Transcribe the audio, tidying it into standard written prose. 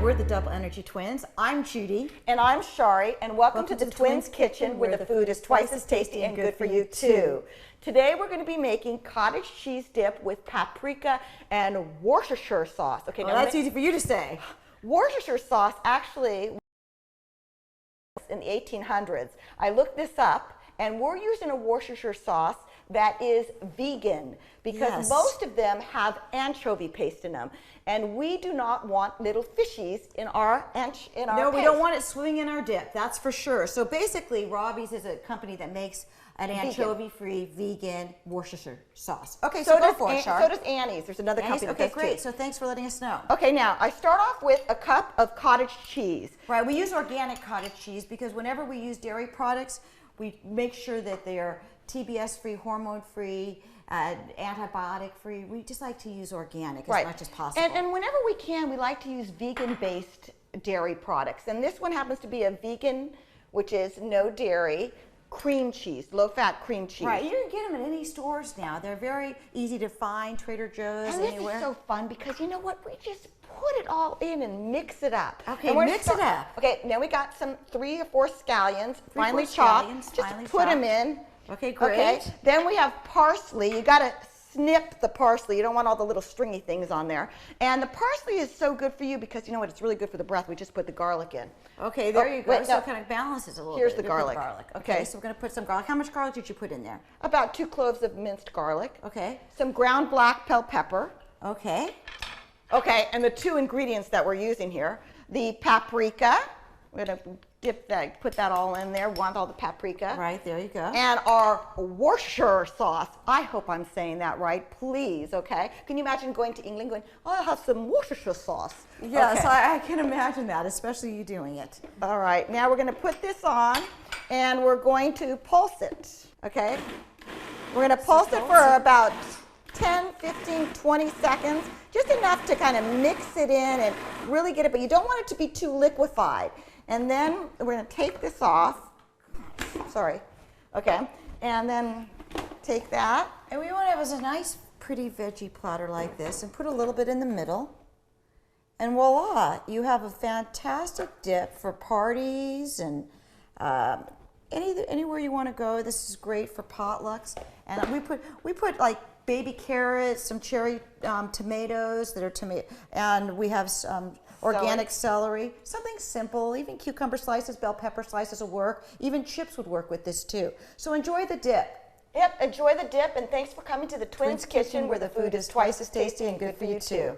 we're the Double Energy Twins. I'm Judy. And I'm Shari, and welcome to the Twins Kitchen, where the food is twice as tasty and good for you too. Today we're going to be making cottage cheese dip with paprika and Worcestershire sauce. Okay, well, that's easy for you to say. Worcestershire sauce actually in the 1800s. I looked this up, and we're using a Worcestershire sauce that is vegan because most of them have anchovy paste in them, and we do not want little fishies in our paste. No, we don't want it swimming in our dip, that's for sure. So basically, Robbie's is a company that makes an anchovy-free vegan Worcestershire sauce. Okay, so go for it, Char. So does Annie's. There's another company that does too. Okay, great. So thanks for letting us know. Okay, now I start off with a cup of cottage cheese. Right, we use organic cottage cheese because whenever we use dairy products, we make sure that they are TBS-free, hormone-free, antibiotic-free. We just like to use organic as much as possible. And whenever we can, we like to use vegan-based dairy products. And this one happens to be a vegan, which is no dairy, cream cheese, low-fat cream cheese. Right, you can get them at any stores now. They're very easy to find, Trader Joe's, anywhere. And this is so fun because you know what? We just put it all in and mix it up. Okay, mix it up. Okay, now we got some 3 or 4 scallions, finely chopped. Just put them in. Okay, great. Okay, then we have parsley. You got to snip the parsley. You don't want all the little stringy things on there. And the parsley is so good for you because you know what? It's really good for the breath. We just put the garlic in. Okay, there you go. Wait, so it kind of balances a little Here's bit. the garlic. Okay, so we're going to put some garlic. How much garlic did you put in there? About 2 cloves of minced garlic. Okay. Some ground black bell pepper. Okay. Okay, and the 2 ingredients that we're using here, the paprika. We're going to dip that, put that all in there. Want all the paprika. Right, there you go. And our Worcestershire sauce. I hope I'm saying that right. Please, okay? Can you imagine going to England going, oh, I'll have some Worcestershire sauce? Yes, okay. I can imagine that, especially you doing it. All right, now we're going to put this on, and we're going to pulse it, okay? We're going to pulse it for about 10, 15, 20 seconds, just enough to kind of mix it in and really get it, but you don't want it to be too liquefied. And then we're going to take this off. Sorry. Okay. And then take that. And we want to have a nice, pretty veggie platter like this and put a little bit in the middle. And voila, you have a fantastic dip for parties and anywhere you want to go. This is great for potlucks. And we put like baby carrots, some cherry tomatoes that are and we have some organic celery, something simple. Even cucumber slices, bell pepper slices will work. Even chips would work with this too. So enjoy the dip. Yep, enjoy the dip, and thanks for coming to the Twins Kitchen, where the food is twice as tasty and good for you too.